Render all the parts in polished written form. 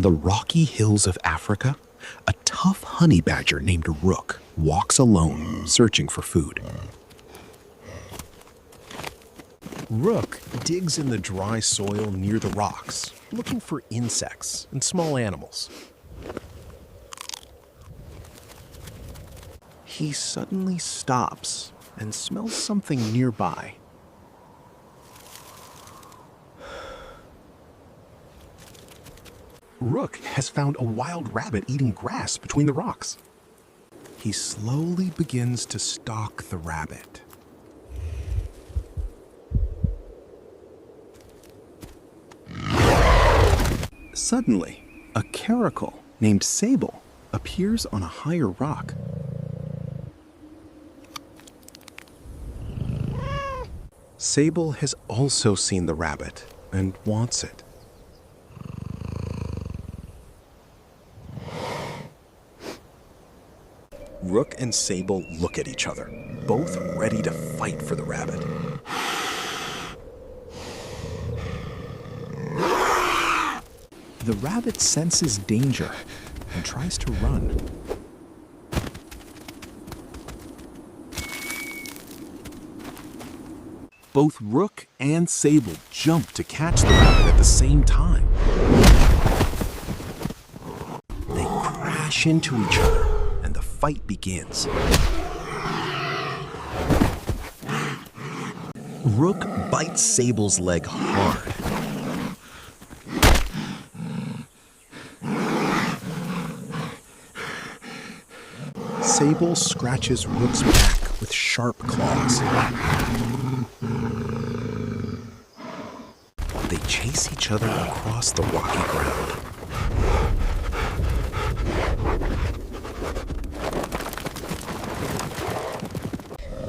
the rocky hills of Africa, a tough honey badger named Rook walks alone, searching for food. Rook digs in the dry soil near the rocks, looking for insects and small animals. He suddenly stops and smells something nearby. Rook has found a wild rabbit eating grass between the rocks. He slowly begins to stalk the rabbit. Suddenly, a caracal named Sable appears on a higher rock. Sable has also seen the rabbit and wants it. Rook and Sable look at each other, both ready to fight for the rabbit. The rabbit senses danger and tries to run. Both Rook and Sable jump to catch the rabbit at the same time. They crash into each other and the fight begins. Rook bites Sable's leg hard. Sable scratches Rook's back with sharp claws. They chase each other across the rocky ground.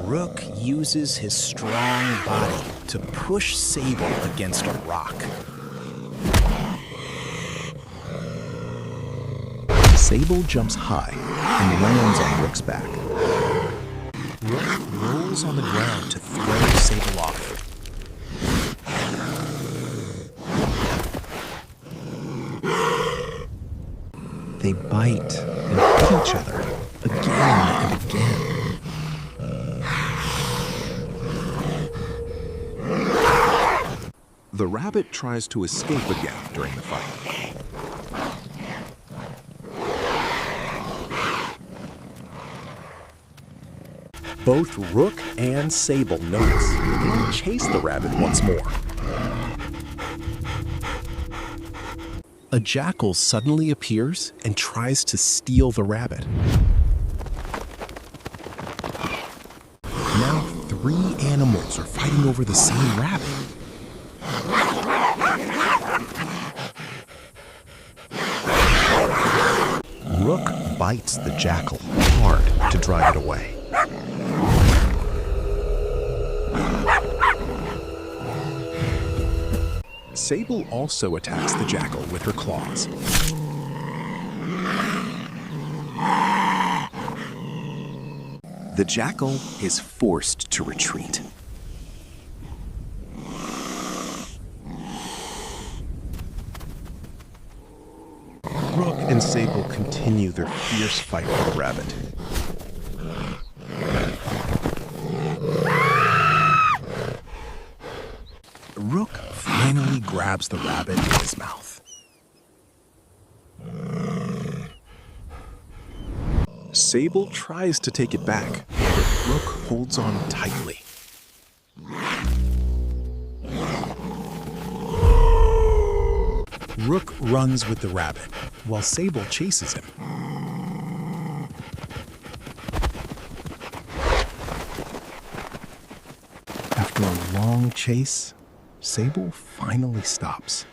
Rook uses his strong body to push Sable against a rock. Sable jumps high and lands on Rook's back. Rook rolls on the ground to throw Sable off. They bite and hit each other again and again. The rabbit tries to escape again during the fight. Both Rook and Sable notice and chase the rabbit once more. A jackal suddenly appears and tries to steal the rabbit. Now 3 animals are fighting over the same rabbit. Rook bites the jackal hard to drive it away. Sable also attacks the jackal with her claws. The jackal is forced to retreat. Rook and Sable continue their fierce fight with the rabbit. Rook finally grabs the rabbit in his mouth. Sable tries to take it back, but Rook holds on tightly. Rook runs with the rabbit, while Sable chases him. After a long chase, Sable finally stops.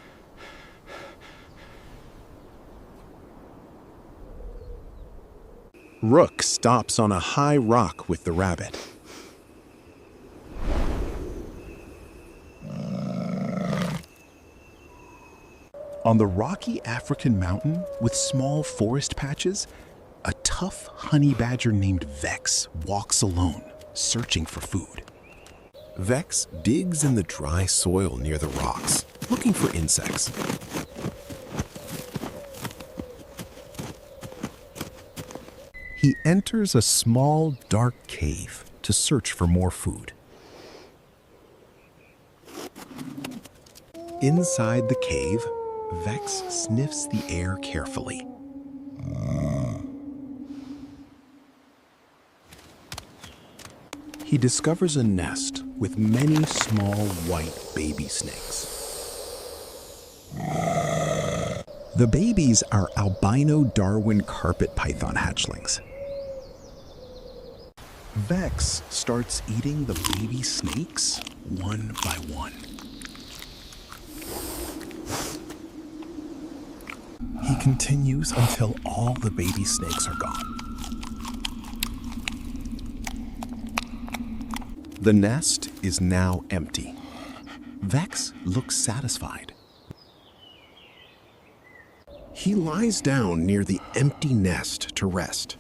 Rook stops on a high rock with the rabbit. On the rocky African mountain with small forest patches, a tough honey badger named Vex walks alone, searching for food. Vex digs in the dry soil near the rocks, looking for insects. He enters a small, dark cave to search for more food. Inside the cave, Vex sniffs the air carefully. He discovers a nest with many small white baby snakes. The babies are albino Darwin carpet python hatchlings. Vex starts eating the baby snakes one by one. He continues until all the baby snakes are gone. The nest is now empty. Vex looks satisfied. He lies down near the empty nest to rest.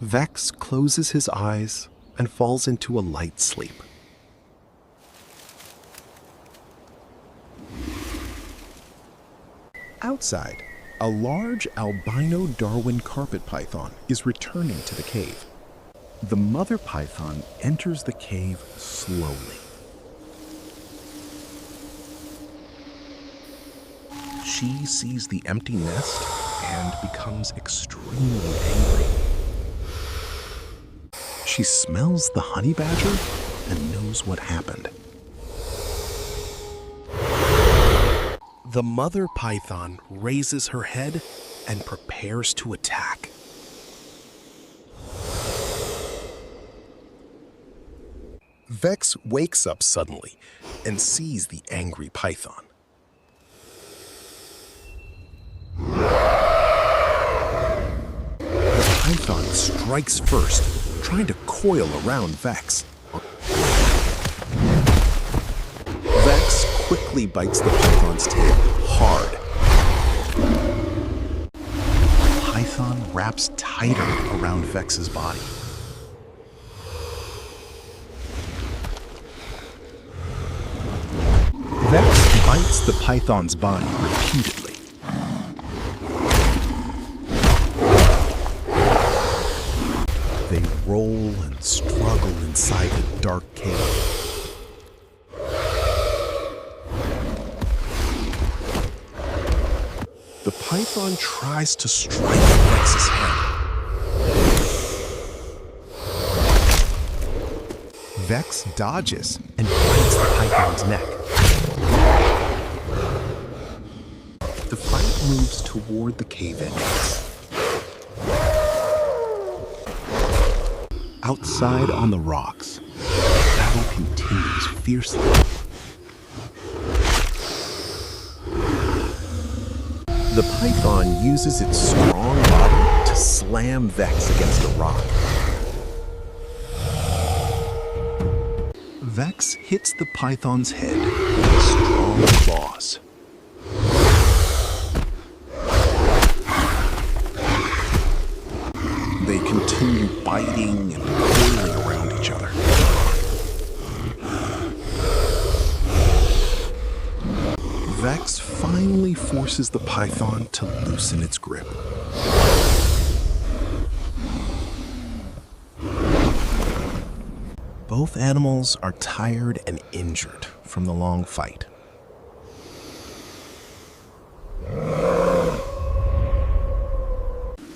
Vex closes his eyes and falls into a light sleep. Outside, a large albino Darwin carpet python is returning to the cave. The mother python enters the cave slowly. She sees the empty nest and becomes extremely angry. She smells the honey badger and knows what happened. The mother python raises her head and prepares to attack. Vex wakes up suddenly and sees the angry python. The python strikes first, trying to coil around Vex. Vex quickly bites the python's tail hard. The python wraps tighter around Vex's body. Vex bites the python's body repeatedly. They roll and struggle inside the dark cave. The python tries to strike Vex's head. Vex dodges and bites the python's neck. The fight moves toward the cave entrance. Outside on the rocks, the battle continues fiercely. The python uses its strong body to slam Vex against a rock. Vex hits the python's head with strong claws. They continue biting and coiling around each other. Vex finally forces the python to loosen its grip. Both animals are tired and injured from the long fight.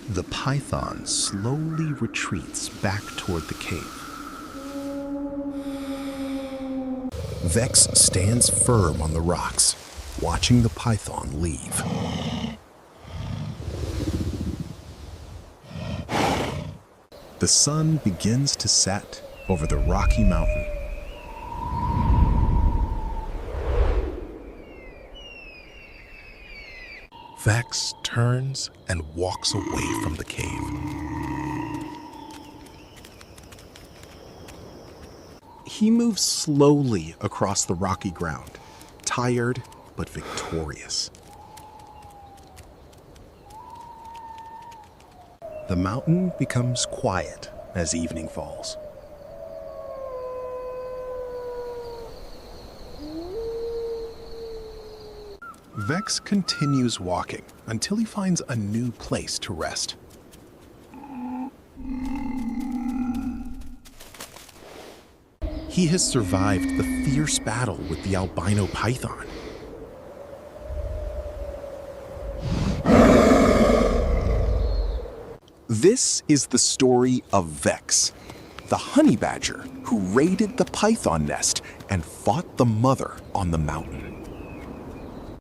The python slowly retreats back toward the cave. Vex stands firm on the rocks, watching the python leave. The sun begins to set over the Rocky Mountain. Vex turns and walks away from the cave. He moves slowly across the rocky ground, tired but victorious. The mountain becomes quiet as evening falls. Vex continues walking until he finds a new place to rest. He has survived the fierce battle with the albino python. This is the story of Vex, the honey badger who raided the python nest and fought the mother on the mountain.